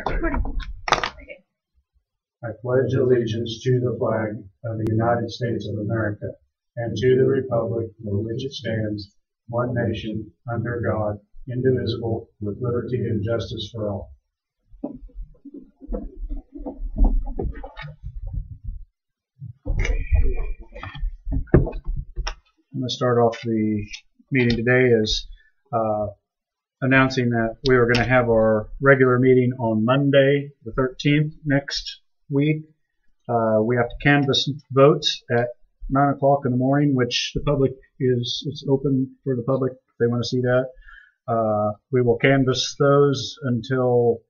start recording. I pledge allegiance to the flag of the United States of America and to the republic for which it stands, one nation, under God, indivisible, with liberty and justice for all. I'm going to start off the meeting today as announcing that we are going to have our regular meeting on Monday, the 13th, next week. We have to canvass votes at 9 o'clock in the morning, which the public it's open for the public if they want to see that. We will canvass those until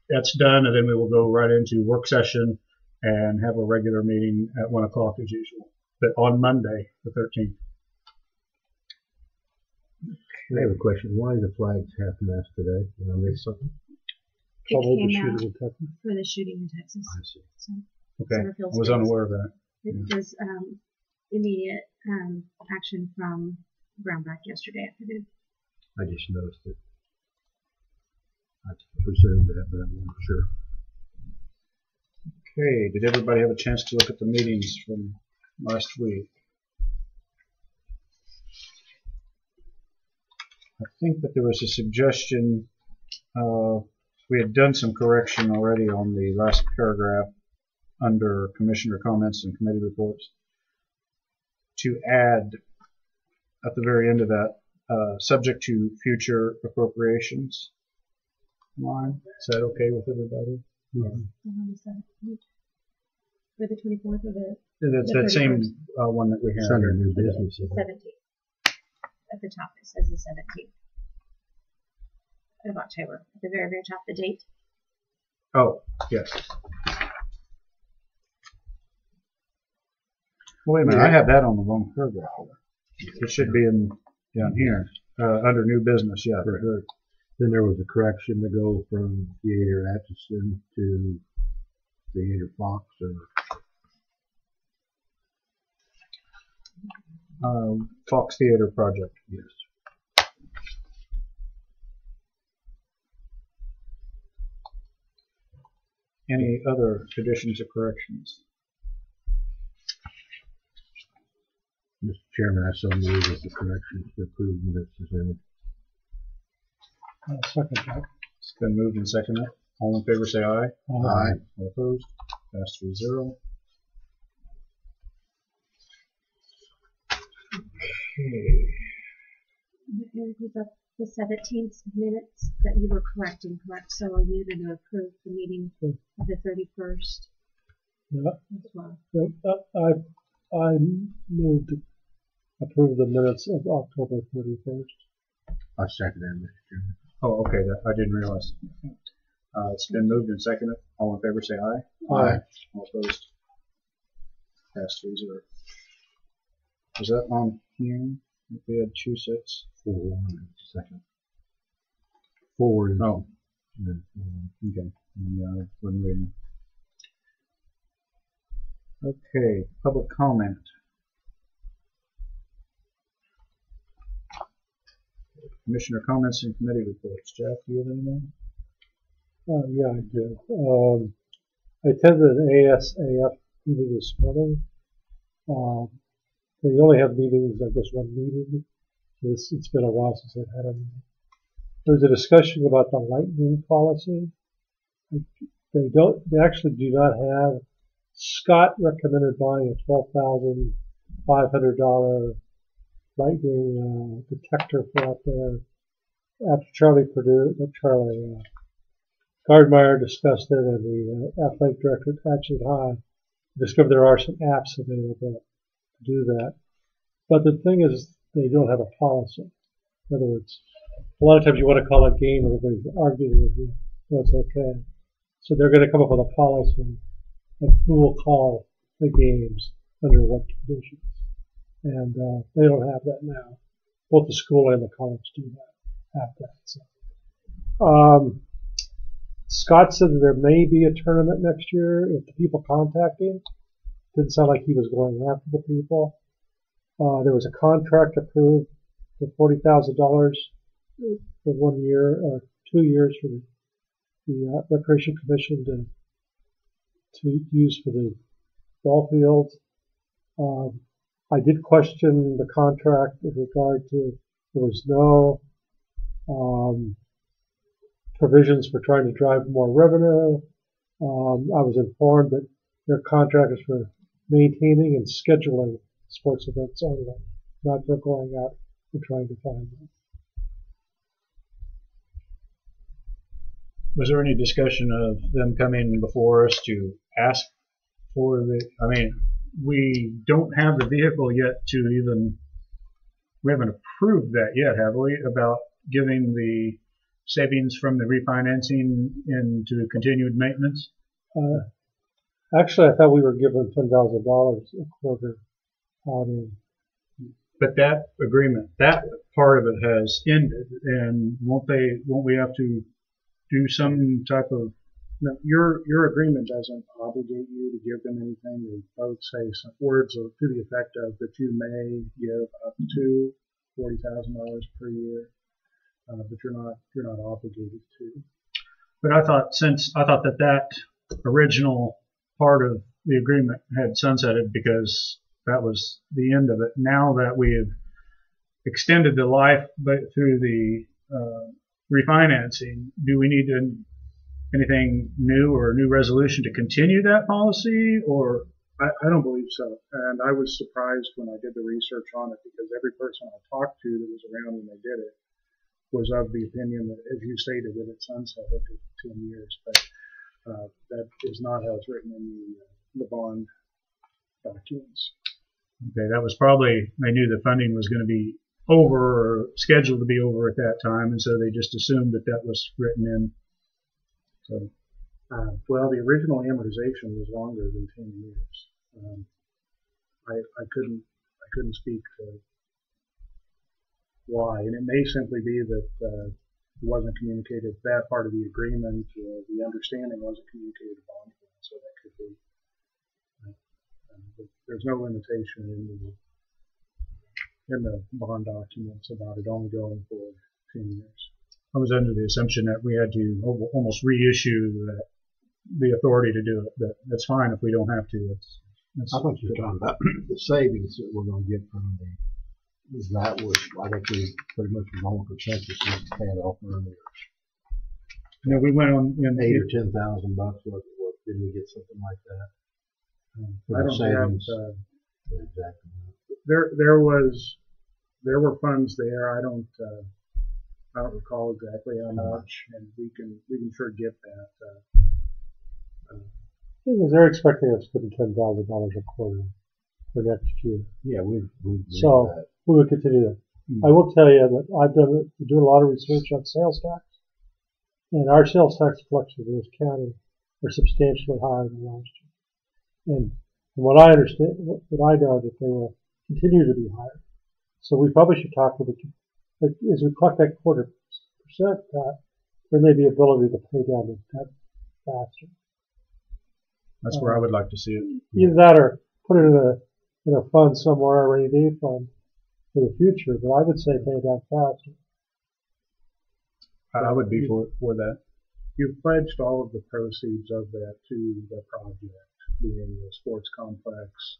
that's done, and then we will go right into work session and have a regular meeting at 1 o'clock as usual, but on Monday, the 13th. I have a question. Why the flags half-mast today? Did I miss something? It came out for the shooting in Texas. I see. So, Okay, I was unaware of that. it was immediate action from Brownback yesterday afternoon. I just noticed it. I presumed that, but I'm not sure. Okay, did everybody have a chance to look at the meetings from last week? I think that there was a suggestion, we had done some correction already on the last paragraph under Commissioner comments and committee reports, to add at the very end of that, subject to future appropriations line. Is that okay with everybody? For the 24th or That same one that we had. It's under new business. 17th. At the top it says the 17th of October. At the very, very top, the date. Oh, yes. Well, wait a minute, I have that on the wrong paragraph. It should be down here, under new business, yeah. Right. Then there was a correction to go from Theater Atchison to Theater Fox. Fox Theater Project. Yes. Any other additions or corrections? Mr. Chairman, I so move with the corrections to approve minutes presented. Second that. It's been moved and seconded. All in favor say aye. Aye. All opposed? Passed 3-0. Okay. The 17th minutes that you were correcting, correct? So are you going to approve the meeting of the 31st? Yeah. As well. I moved to approve the minutes of October 31st. I second that, Mr. Chairman. Oh, okay. I didn't realize. It's been moved and seconded. All in favor say aye. Aye. All opposed? Passed 3-0. Was that on here? We had two sets. 4-1 second. Forward. Oh. Okay. Yeah, wasn't reading. Okay, public comment. Commissioner comments and committee reports. Jeff, do you have anything? Yeah, I do. I attended an ASAF meeting this morning. They only have meetings, I guess, one meeting. It's been a while since I've had a meeting. There was a discussion about the lightning policy. They actually do not have. Scott recommended buying a $12,500 lightning detector for out there. After Gardmeyer discussed it, and the athletic director at Atchison High discovered there are some apps available to do that. But the thing is, they don't have a policy. In other words, a lot of times you want to call a game and everybody's arguing with you. So it's okay. So they're going to come up with a policy of who will call the games under what conditions. And they don't have that now. Both the school and the college do have that. So, Scott said that there may be a tournament next year if the people contact him. Didn't sound like he was going after the people. There was a contract approved for $40,000 for 1 year or 2 years for the the Recreation Commission to use for the ball fields. I did question the contract with regard to there was no provisions for trying to drive more revenue. I was informed that their contract is for maintaining and scheduling sports events only, not for going out and trying to find them. Was there any discussion of them coming before us to ask for the, I mean, we don't have the vehicle yet to even, we haven't approved that yet, have we, about giving the savings from the refinancing into continued maintenance? Actually, I thought we were given $10,000 a quarter out of. But that agreement, that part of it has ended, and won't we have to do some type of, no, your agreement doesn't obligate you to give them anything. They both say some words to the effect of that you may give up to $40,000 per year, but you're not obligated to. But I thought that original part of the agreement had sunsetted because that was the end of it. Now that we have extended the life, but through the refinancing, do we need anything new or a new resolution to continue that policy? Or I don't believe so. And I was surprised when I did the research on it because every person I talked to that was around when they did it was of the opinion that, as you stated, that it sunsetted after 10 years. But that is not how it's written in the bond documents. Okay, that was probably, they knew the funding was going to be over or scheduled to be over at that time, and so they just assumed that that was written in. So, well, the original amortization was longer than 10 years. I couldn't speak to why, and it may simply be that it wasn't communicated, that part of the agreement, the understanding wasn't communicated to bond plan, so that could be. There's no limitation in the bond documents about it only going for 10 years. I was under the assumption that we had to almost reissue the authority to do it, but that's fine if we don't have to. That's I thought you were talking about the savings that we're going to get from that was, I think we pretty much was on consensus and paid off earlier. You know, we went on in $8,000 or $10,000 bucks. What did we get something like that? I don't have exactly. There were funds there. I don't recall exactly how much, and we can sure get that. The thing is, they're expecting us to put in $10,000 a quarter for next year. Yeah, we so we would continue that. Mm-hmm. I will tell you that I've been doing a lot of research on sales tax, and our sales tax collections in this county are substantially higher than last year. And from what I understand, what I know, that they will continue to be higher. So we probably should talk to as we collect that quarter percent, there may be ability to pay down the debt faster. That's where I would like to see it. Either that or put it in a fund somewhere, a rainy day fund for the future. But I would say pay it down faster. I would be for that. You've pledged all of the proceeds of that to the project, being the sports complex,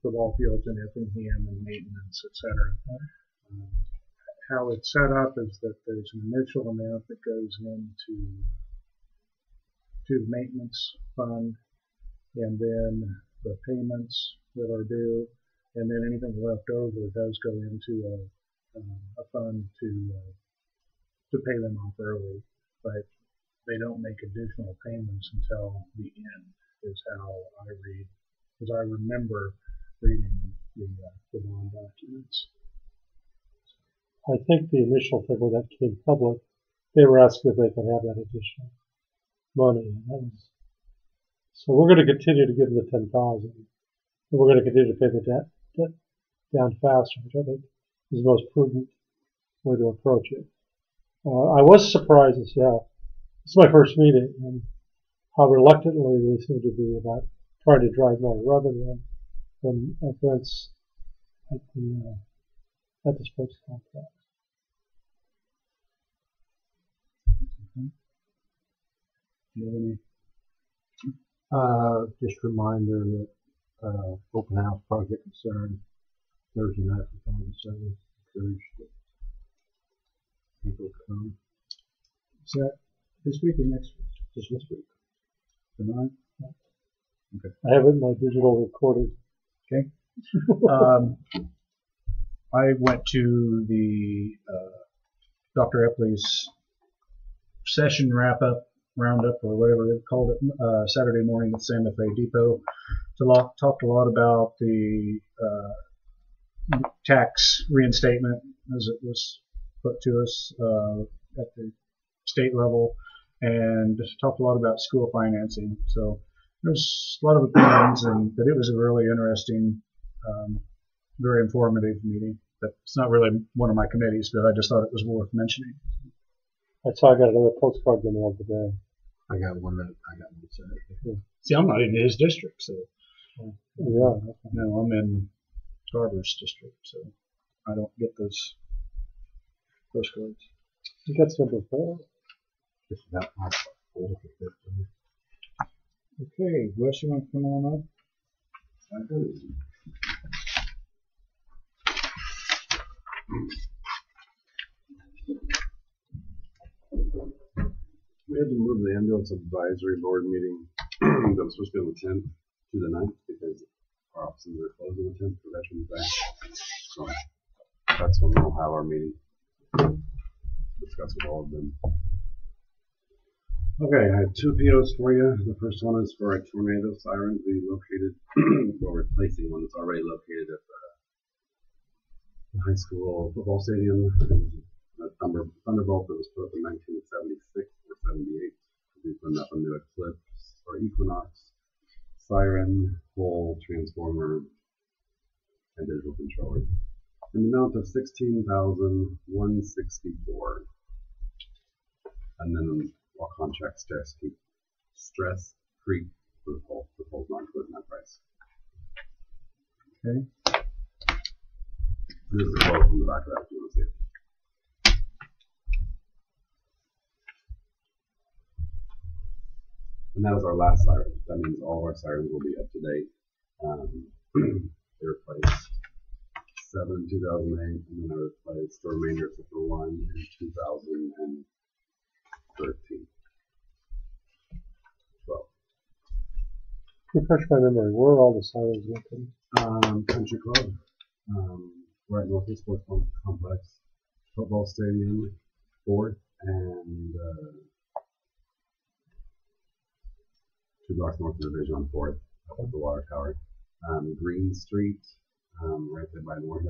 the ball fields in Effingham, and maintenance, etc. How it's set up is that there's an initial amount that goes into the maintenance fund, and then the payments that are due, and then anything left over does go into a fund to pay them off early, but they don't make additional payments until the end, is how I read, because I remember reading the bond documents. I think the initial thing when that came public, they were asking if they could have that additional money. So we're going to continue to give them the $10,000, and we're going to continue to pay the debt down faster, which I think is the most prudent way to approach it. I was surprised to see how, this is my first meeting, and how reluctantly they seem to be about trying to drive more revenue from events at the sports complex. Do you have any? Just a reminder that, open house project concern Thursday night from 5 to 7. Encourage people to come. Is that this week or next week? Just this week. The 9th? Okay. I have it in my digital recorded. Okay. I went to the Dr. Epley's session roundup, or whatever they called it, Saturday morning at Santa Fe Depot. Talked a lot about the tax reinstatement as it was put to us at the state level, and talked a lot about school financing. So there's a lot of opinions, but it was a really interesting, very informative meeting. That's not really one of my committees, but I just thought it was worth mentioning. I saw I got another postcard in the mail today. I got one Saturday. See, I'm not in his district, so Yeah. no, I'm in Garber's district, so I don't get those postcards. You got some before? Just about 4 to 15. Okay, Wes, you want to come on up? I do. We had to move the ambulance advisory board meeting that was supposed to be on the 10th to the 9th because our offices are closed on the 10th for Veterans Day. So that's when we'll have our meeting. Discuss with all of them. Okay, I have 2 POs for you. The first one is for a tornado siren to be located, well, replacing one that's already located at the high school football stadium. A Thunderbolt that was put up in 1976 or 78. We put up a new Eclipse or Equinox siren, pole, transformer, and digital controller. In the amount of $16,164. And then all contract stress free for the pole. The pole's not included in that price. Okay. This is a quote from the back of that if you want to see it. And that was our last siren. That means all of our sirens will be up to date. They replaced 7 in 2008, and then I replaced the remainder except for 1 in 2013. Well, Refresh my memory. Where are all the sirens located? Country Club, right north of the sports complex, football stadium, 4th, and 2 blocks north of the division on 4th, up at the water tower. Green Street, right there by Moore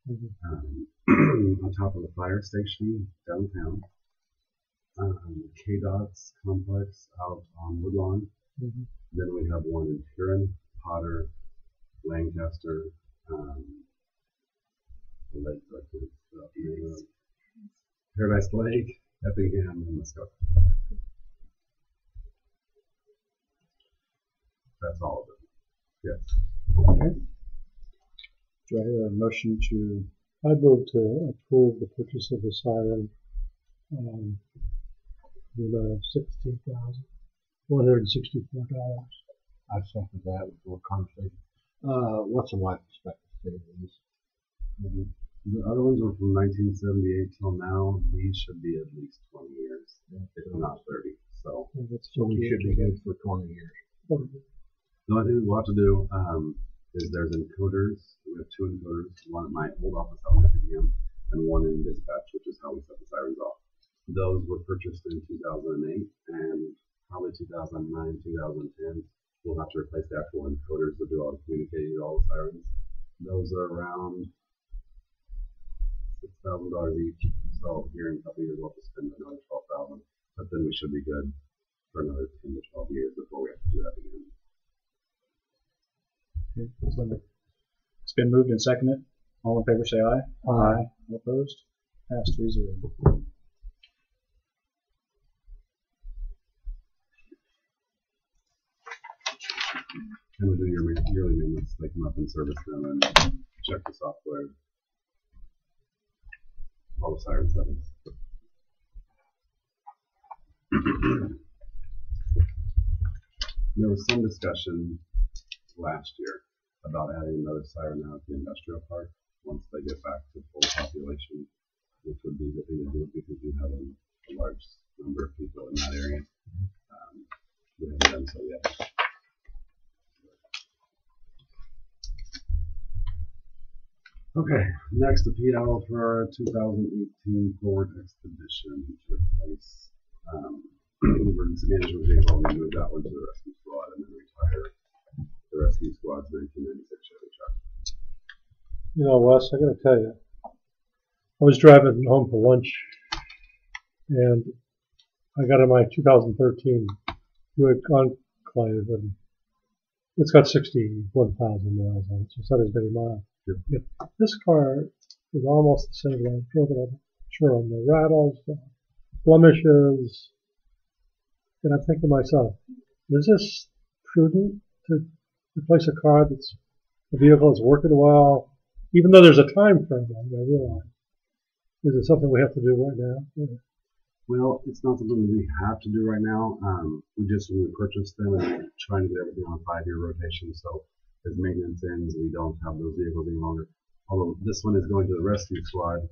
on top of the fire station downtown. K.S.A. complex out on Woodlawn. Then we have one in Huron, Potter, Lancaster, Paradise Lake, Effingham, and Muskoka. That's all of it. Yes. Okay. Do I hear a motion to? I move to approve the purchase of the siren. The amount of $16,164. I second that with more conversation. What's the life expectancy of these? The other ones were from 1978 till now. These should be at least 20 years, if not 30. So So we should be good for 20 years. the only thing we'll have to do is there's encoders. We have 2 encoders, one at my old office out in Effingham and one in dispatch, which is how we set the sirens off. Those were purchased in 2008 and probably 2009, 2010. We'll have to replace the actual encoders to do all the communicating with all the sirens. Those are around $6,000 each. So here in a couple of years, we'll have to spend another $12,000. But then we should be good for another 10 to 12 years before we have to do that again. Okay. It's been moved and seconded. All in favor say aye. Aye. All opposed? Passed 3-0. And we do your yearly maintenance, like come up and service them and check the software. All the sirens, that is. There was some discussion last year about adding another siren out at the industrial park once they get back to full population, which would be the thing to do because you have a large number of people in that area. We haven't done so yet. Okay, next the PL for our 2018 Ford Expedition to replace emergency management vehicle, and move that one to the rescue squad, and then retire the rescue squad's 1996 Chevy truck. You know, Wes, I got to tell you, I was driving home for lunch, and I got in my 2013 Buick Enclave, and it's got 61,000 miles on it, so it's not as many miles. Yep. This car is almost the same. I drove it on the rattles, the blemishes, and I'm thinking to myself, is this prudent to replace a car that's a vehicle that's working well, even though there's a time frame on it, I realize. Is it something we have to do right now? Yeah. Well, it's not something we have to do right now. When we purchased them, and we're trying to get everything on a 5-year rotation, so as maintenance ends, we don't have those vehicles any longer. Although this one is going to the rescue squad,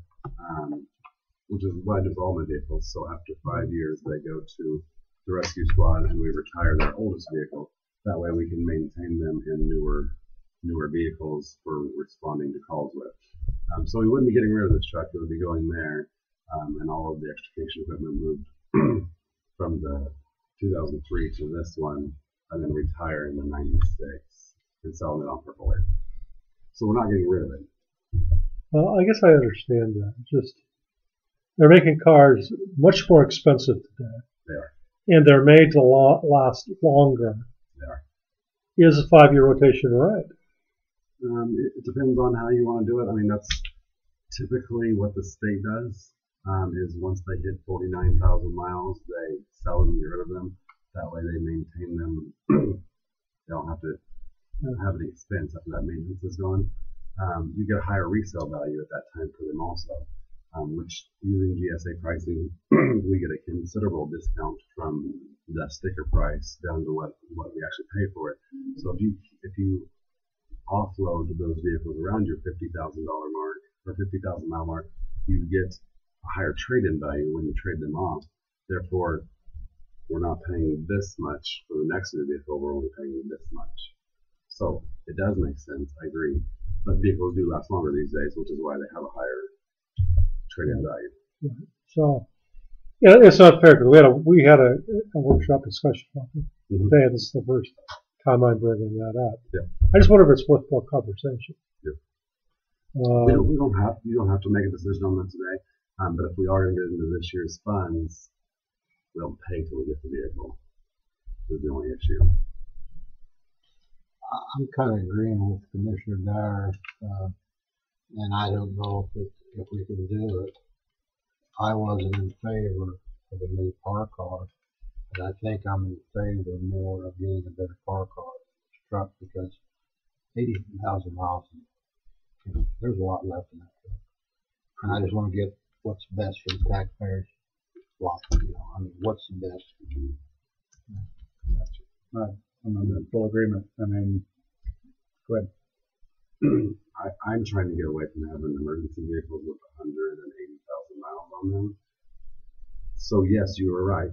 which is why I do all my vehicles. So after 5 years, they go to the rescue squad, and we retire their oldest vehicle. That way, we can maintain them in newer vehicles for responding to calls with. So we wouldn't be getting rid of this truck; it would be going there, and all of the extrication equipment moved from the 2003 to this one, and then retiring the 96 and selling it on Purple Air. So we're not getting rid of it. Well, I guess I understand that. Just they're making cars much more expensive today. They are. And they're made to last longer. They are. Is a 5-year rotation right? It depends on how you want to do it. I mean, that's typically what the state does. Is once they hit 49,000 miles, they sell them and get rid of them. That way, they maintain them. They don't have to have any expense after that maintenance is gone. You get a higher resale value at that time for them also, which using K.S.A pricing, we get a considerable discount from the sticker price down to what we actually pay for it. So if you offload those vehicles around your $50,000 mark or 50,000 mile mark, you get a higher trade-in value when you trade them off. Therefore, we're not paying this much for the next new vehicle, we're only paying this much. So it does make sense, I agree. But vehicles do last longer these days, which is why they have a higher trade-in value. Yeah. So, yeah, it's not fair because we had a workshop discussion about it today, and this is the first time I'm bringing that up. Yeah. I just wonder if it's worth more conversation. Yeah. You don't have to make a decision on that today. But if we are going to get into this year's funds, we don't pay till we get the vehicle. That's the only issue. I'm kind of agreeing with Commissioner Dyer, and I don't know if we can do it. I wasn't in favor of a new park car, but I think I'm in favor more of getting a better park car truck because 80,000 miles, there's a lot left in that truck. And I just want to get what's best for the taxpayers. What's the best? Right. I'm in full agreement. I mean, go ahead. I'm trying to get away from having emergency vehicles with 180,000 miles on them. So yes, you were right.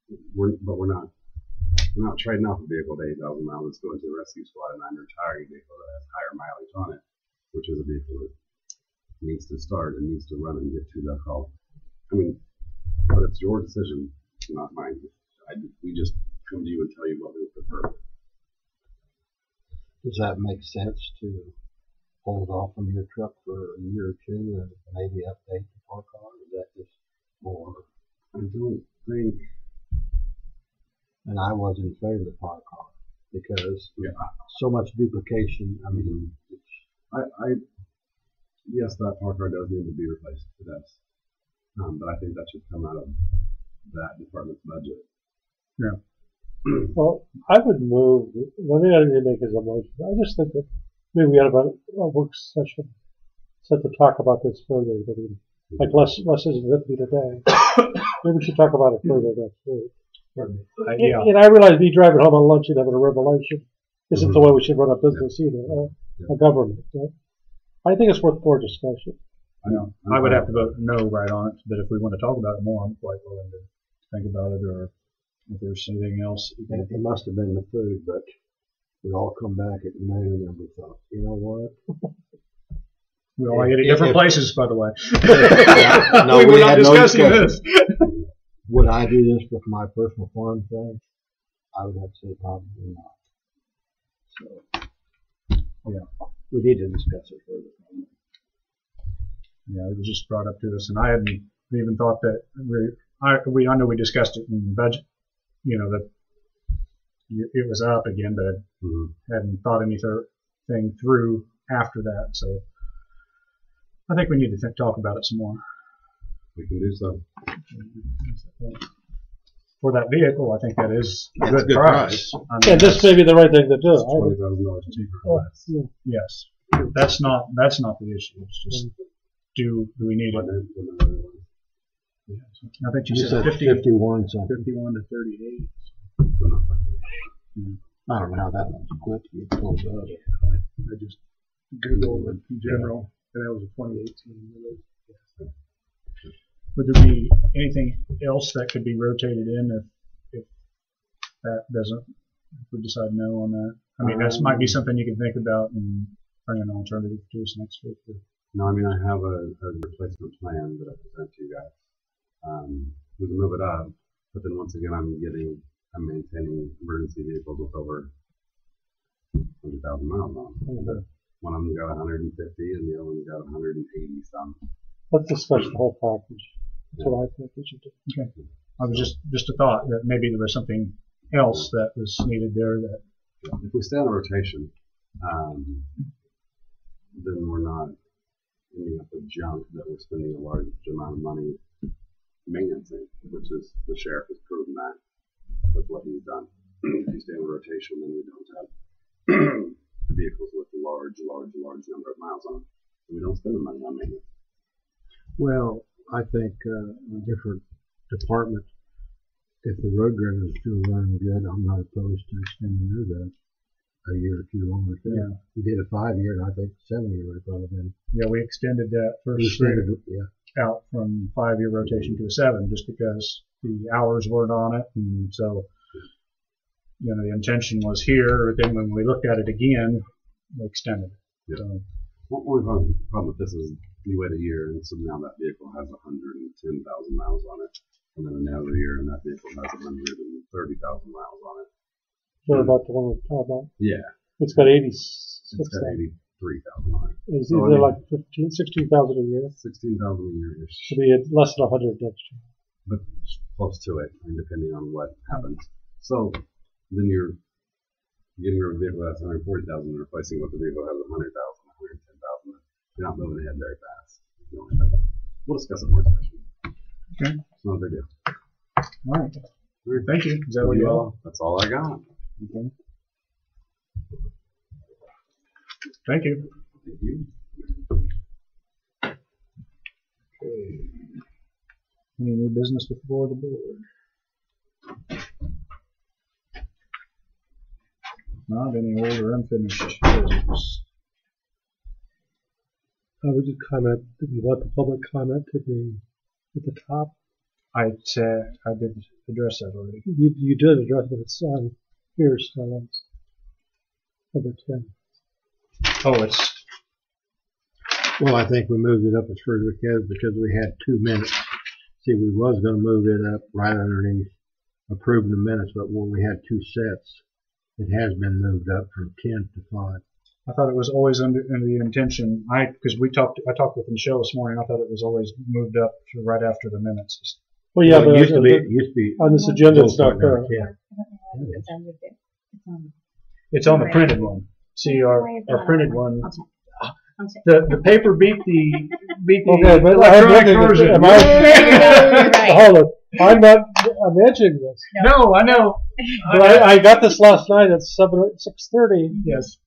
But we're not trading off a vehicle with 80,000 miles that's going to the rescue squad, and I'm retiring a vehicle that has higher mileage on it, which is a vehicle that needs to start and needs to run and get to the call. I mean, but it's your decision, not mine. We just come to you and tell you what we would prefer. Does that make sense to hold off on your truck for a year or two and maybe update the park car? Is that just more? I don't think. And I was in favor of the park car because so much duplication. I mean, yes, that park car does need to be replaced. It does. But I think that should come out of that department's budget. Yeah. Well, I would move. One thing I didn't make is a motion. I just think that maybe we had a work session set to talk about this further. Like less isn't with me today. Maybe we should talk about it further next week. Yeah. And I realize me driving home on lunch and having a revelation isn't the way we should run a business either, or a government. I think it's worth more discussion. I know. I would have to vote no right on it, but if we want to talk about it more, I'm quite willing to think about it, or if there's anything else. It must have been the food, but we all come back at noon and we thought, you know what? We all ate at different places, by the way. No, we were not had no discussing this. Would I do this with my personal farm thing? I would have to say probably not. So, yeah, we need to discuss it further. Yeah, it was just brought up to us, and I hadn't even thought that. I know we discussed it in the budget. You know that it was up again, but I hadn't thought anything through after that. So I think we need to talk about it some more. We can do so. For that vehicle, I think that is a That's good price. I mean, Yeah, this may be the right thing to do. $20,000 cheaper for less. Yes, that's not the issue. It's just do we need it? I think you said 51 something. 51 to 38. I don't know how that one's quick. You pulled up. I just Googled it in general, and that was a 2018. Would there be anything else that could be rotated in if that doesn't, if we decide no on that? I mean, that might be something you can think about and bring an alternative to us next week. No, I mean, I have a replacement plan that I present to you guys. We can move it up, but then once again, I'm maintaining emergency vehicles with over 100,000 miles on them. One of them got 150 and the other one got 180 some. Let's discuss the whole package. That's what I think we should do. Okay. I was just a thought that maybe there was something else that was needed there that. If we stay on a rotation, then we're not ending up with junk that we're spending a large amount of money maintenance, which is the sheriff has proven that. That's what he's done. If you stay on a rotation, then we don't have vehicles with a large number of miles on them. We don't spend the money on maintenance. Well, I think a different department, if the road grader is still running good, I'm not opposed to extending that a year or two longer. Yeah. We did a 5-year, and I think 7-year would probably been. Yeah, we extended that first year out from 5-year rotation to a 7 just because the hours weren't on it, and so the intention was here. Then when we looked at it again, we extended it. Yeah. So, One problem with this is you wait a year, and so now that vehicle has 110,000 miles on it, and then another year, and that vehicle has 130,000 miles on it. What about the one we're talking about? Yeah, It's got 86. it's got 83,000 on it. Is it like 16,000 a year? 16,000 a year ish, Should be at less than 100 next year. but close to it, and depending on what happens. So then you're getting rid of a vehicle that's 140,000 and replacing with a vehicle that has 100,000, 110,000. You're not moving ahead very fast. We'll discuss it more in session. Okay. It's not a big deal. all right. Thank you. Is that what you all? That's all I got. Okay. Thank you. Thank you. Any new business before the board? Not any old or unfinished business. I would just comment, do you want the public comment to be at the top? I did address that already. You did address it, it's on here still. It's number 10. Oh, it's Well, I think we moved it up as far as we could because we had 2 minutes. See, we was going to move it up right underneath approving the minutes, but when we had 2 sets, it has been moved up from 10 to 5. I thought it was always under the intention. Because I talked with Michelle this morning. I thought it was always moved up to right after the minutes. Well, yeah, Well, but it used to be on this agenda it's not there. Yeah. It's on the printed one. See, our printed one. I'll check. The paper beat the Okay, but electronic version. am I, hold on, I'm not mentioning this. No, I know. But I got this last night at 6:30 Yes.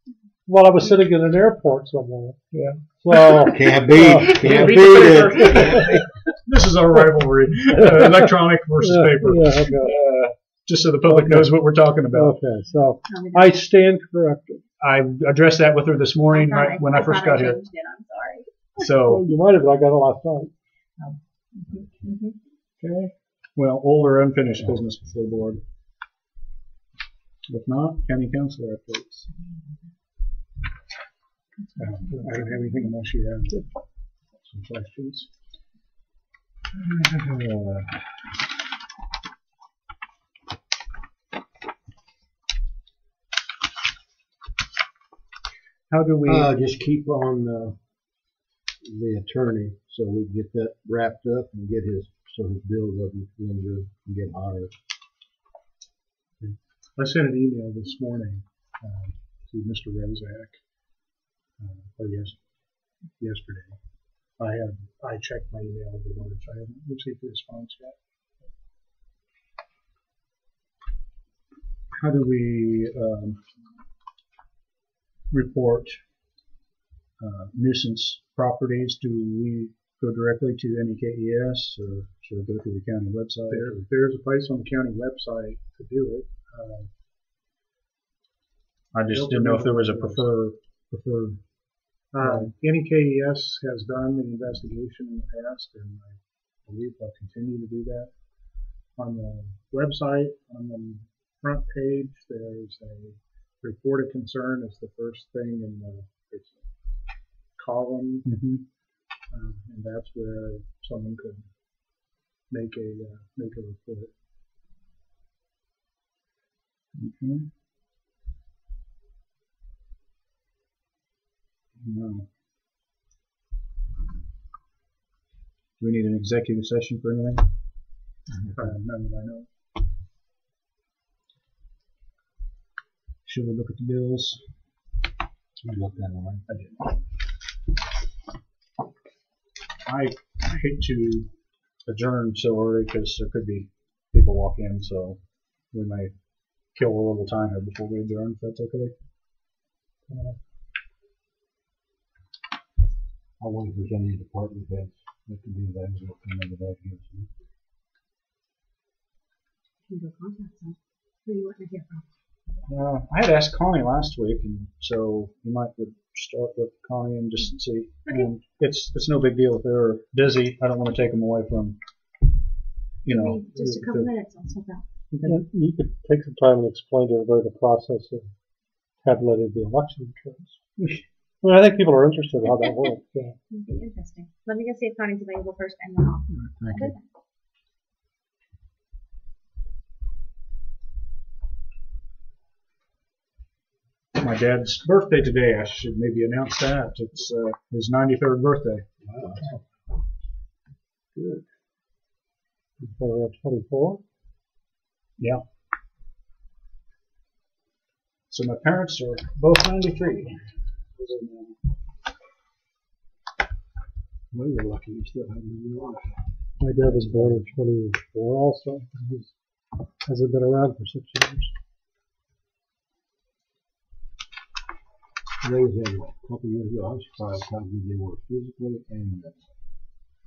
while I was sitting in an airport somewhere. Yeah. So Can't beat the it. This is our rivalry: electronic versus paper. Yeah, okay. just so the public knows what we're talking about. Okay, so I stand corrected. I addressed that with her this morning right when I first got here. Changed it. I'm sorry. So, You might have, but I got it last night. okay. Well, old or unfinished business before the board. If not, county councilor updates. I don't have anything unless you have some questions. How do we? Just keep on the attorney so we can get that wrapped up and get his bill doesn't linger and get higher. I sent an email this morning to Mr. Rozak, yesterday. I checked my email every morning, so I haven't received a response yet. How do we report nuisance properties? Do we go directly to any KES, or should I go through the county website? There's a place on the county website to do it. I just didn't know if there was a preferred. Any KES has done the investigation in the past, and I believe they'll continue to do that. On the website, on the front page, there's a report of concern. It's the first thing in the column, and that's where someone could make a report. Okay. No. Do we need an executive session for anything? None that I know. Should we look at the bills? You looked at it, right? I did. I hate to adjourn so early because there could be people walk in, so we may kill a little time here before we adjourn, if that's okay. I'll wait for any department heads that can be available for another day. You can go contact them. Who do you want to hear from? I had asked Connie last week, and so you might would start with Connie and just see. Okay. And it's no big deal if they're busy. I don't want to take them away from, Maybe just a couple minutes. I'll step out. You could take some time and explain to everybody the process of tabulating the election returns. I mean, I think people are interested in how that works. Yeah. It'd be interesting. Let me go see if Connie's available first, and then I'll Thank do you. that. My dad's birthday today. I should maybe announce that. It's his 93rd birthday. Wow. Good. For 24. Yeah. So my parents are both 93. Well, you're lucky you still have a new life. My dad was born in 24 also. He hasn't been around for 6 years. Raised him a couple years ago. I was surprised how good they were physically and mentally.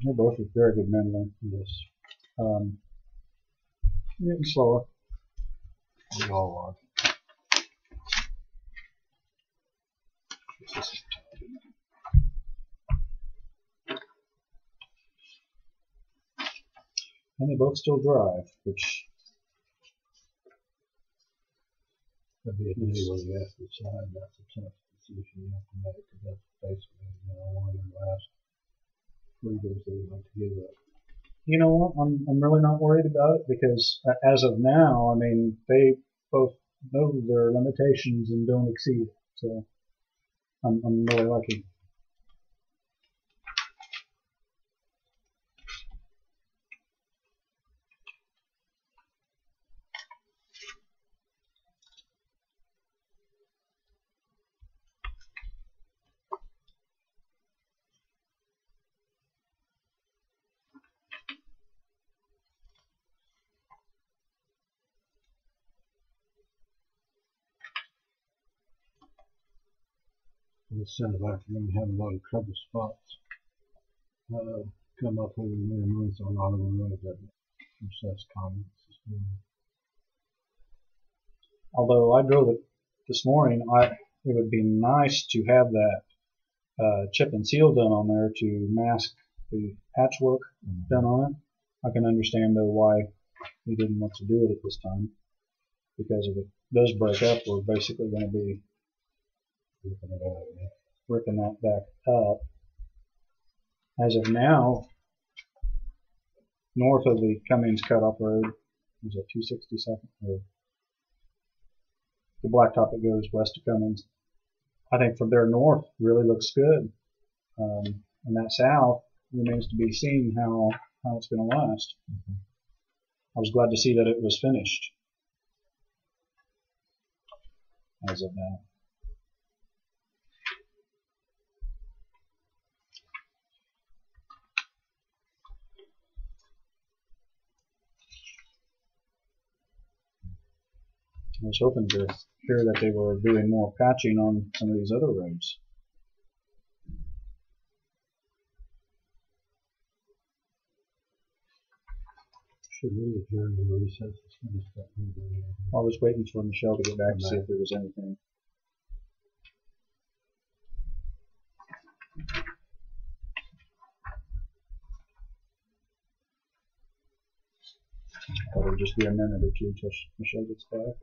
They're both very good mentally. Yes. Getting slower. They all are. And they both still drive, which That'd be a day where you have to decide. That's a tough decision you have to make, because that's basically, one of the last freedoms they would like to give up. you know what? I'm really not worried about it because as of now, I mean, they both know their limitations and don't exceed it. So I'm really lucky. And it sounds like you're going to have a lot of trouble spots come up over the winter months on a lot of the roads that assess comments this morning. although I drove it this morning, it would be nice to have that chip and seal done on there to mask the patchwork done on it. I can understand though why he didn't want to do it at this time, because if it does break up, we're basically going to be ripping that back up. As of now, north of the Cummings Cutoff Road, is it 262nd? Or the blacktop that goes west of Cummings. I think from there north really looks good. And that south remains to be seen how it's going to last. I was glad to see that it was finished as of now. I was hoping to hear that they were doing more patching on some of these other roads. Should we adjourn the recess? I was waiting for Michelle to get back to see if there was anything. Thought it would just be a minute or two till Michelle gets back.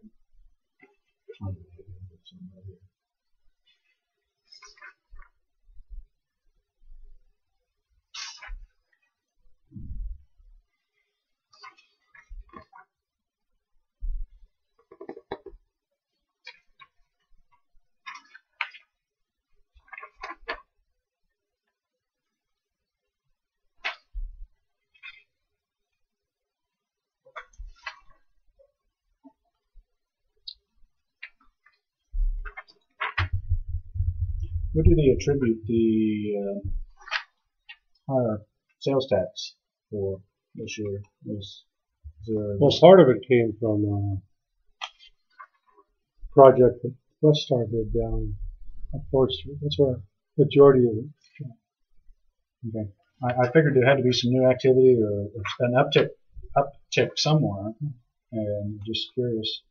What do they attribute the higher sales tax for this year? Well, part of it came from a project that Westar did down at 4th Street. That's where the majority of it. Okay. I figured there had to be some new activity or an uptick somewhere, and just curious.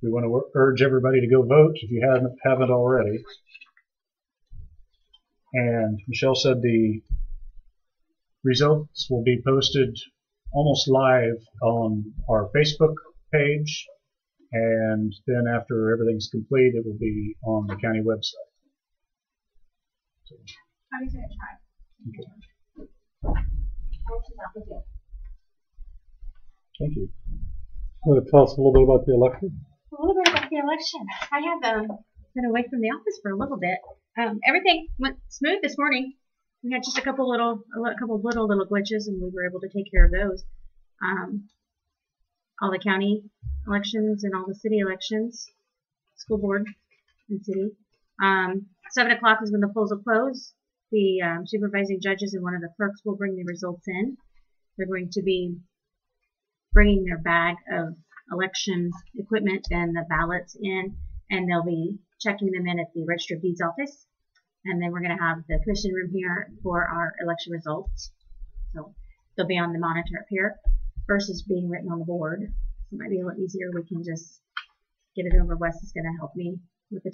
We want to urge everybody to go vote if you haven't already. And Michelle said the results will be posted almost live on our Facebook page, and then after everything's complete, it will be on the county website. So, How are you going to try? okay. Thank you. Want to tell us a little bit about the election? A little bit about the election. I have been away from the office for a little bit. Everything went smooth this morning. We had just a couple little glitches, and we were able to take care of those. All the county elections and all the city elections, school board and city. 7 o'clock is when the polls will close. The supervising judges and one of the clerks will bring the results in. They're going to be bringing their bag of election equipment and the ballots in, and they'll be checking them in at the Register of Deeds office. And then we're going to have the commission room here for our election results. So they'll be on the monitor up here versus being written on the board. So it might be a little easier. We can just get it over. Wes is going to help me with the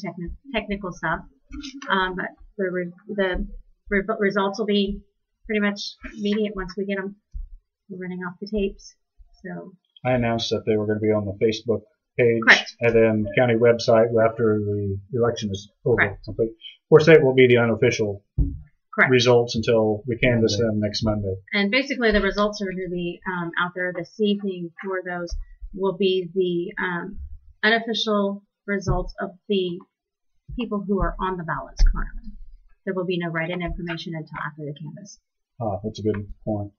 technical stuff. But the results will be pretty much immediate once we get them. We're running off the tapes. So I announced that they were going to be on the Facebook page. Correct. And then county website after the election is over. Correct. Complete. Of course, that will be the unofficial correct. results until we canvass them next Monday. And basically the results are going to be out there this evening. For those will be the unofficial results of the people who are on the ballots currently. There will be no write-in information until after the canvass. That's a good point.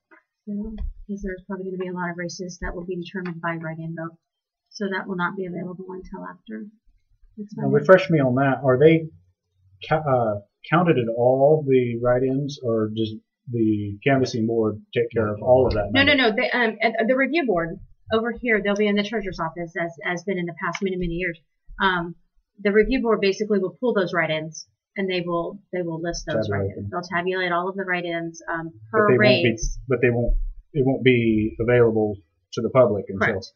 So, because there's probably going to be a lot of races that will be determined by write-in vote. So that will not be available until after. Now refresh me on that. Are they counted at all the write-ins, or does the canvassing board take care of all of that? No. The review board over here, they'll be in the treasurer's office, as been in the past many years. The review board basically will pull those write-ins, and they will list those write-ins. They'll tabulate all of the write-ins per raise. It won't be available to the public until Correct.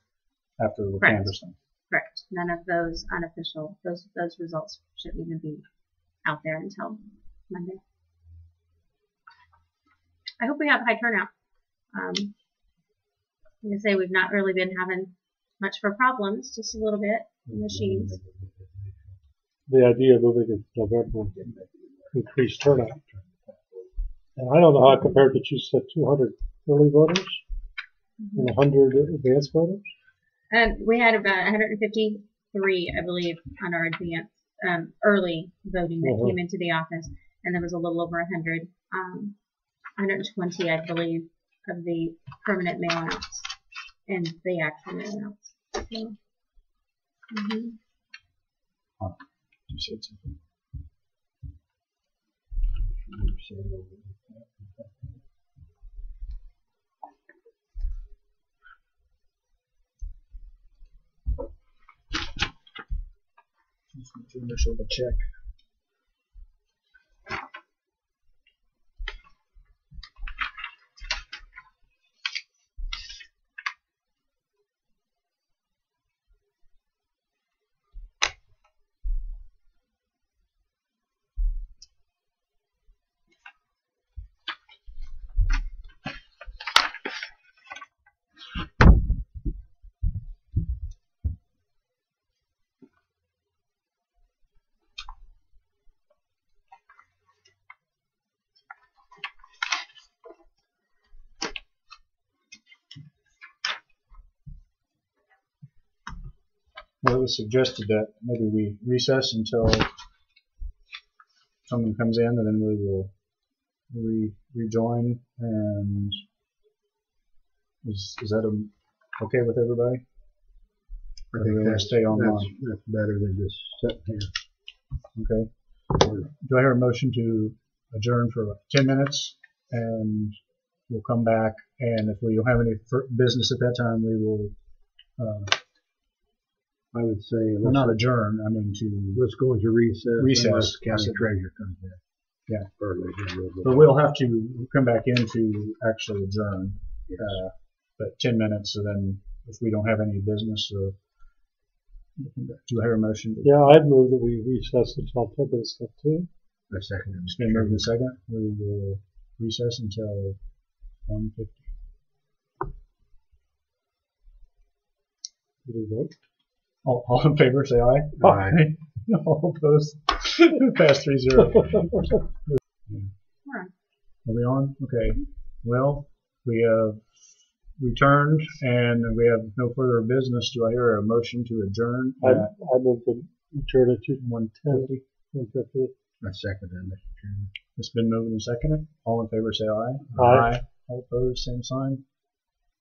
after the Correct. canvassing. Correct. None of those unofficial, those results shouldn't even be out there until Monday. I hope we have high turnout. Like I say, we've not really been having much for problems, just a little bit, machines. The idea of moving in November will increase turnout. And I don't know how it compared, but you said 200 early voters and 100 advanced voters? We had about 153, I believe, on our advanced early voting that came into the office, and there was a little over 100, 120, I believe, of the permanent mail-outs and the actual mail-outs. So, You said something. Just need to initial the check. Well, it was suggested that maybe we recess until someone comes in, and then we will rejoin. And is that okay with everybody? I Or do think we want to stay online? that's better than just sitting here. Okay. Do I hear a motion to adjourn for 10 minutes, and we'll come back, and if we don't have any business at that time, we will I would say well, not adjourn, I mean let's go into recess. Recess. Unless the county treasurer comes in. Yeah. Early, then we'll go but back. we'll have to come back in to actually adjourn. Yes. But 10 minutes, and then if we don't have any business, do I hear a motion? Yeah, I'd move that we recess until 10 minutes till 2. A second. It's been moved in second. We will recess until 1:50. Did we vote? All in favor, say aye. Aye. All opposed? Pass 3-0. Are we on? Okay. Well, we have returned, and we have no further business. Do I hear a motion to adjourn I at move to adjourn at 1:50? 1:50. A second, then, Mr. Chairman. It's been moved and seconded. All in favor, say aye. Aye. All opposed, same sign.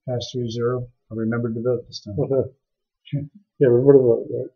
Pass 3-0. I remembered to vote this time. Yeah, remember to vote, right?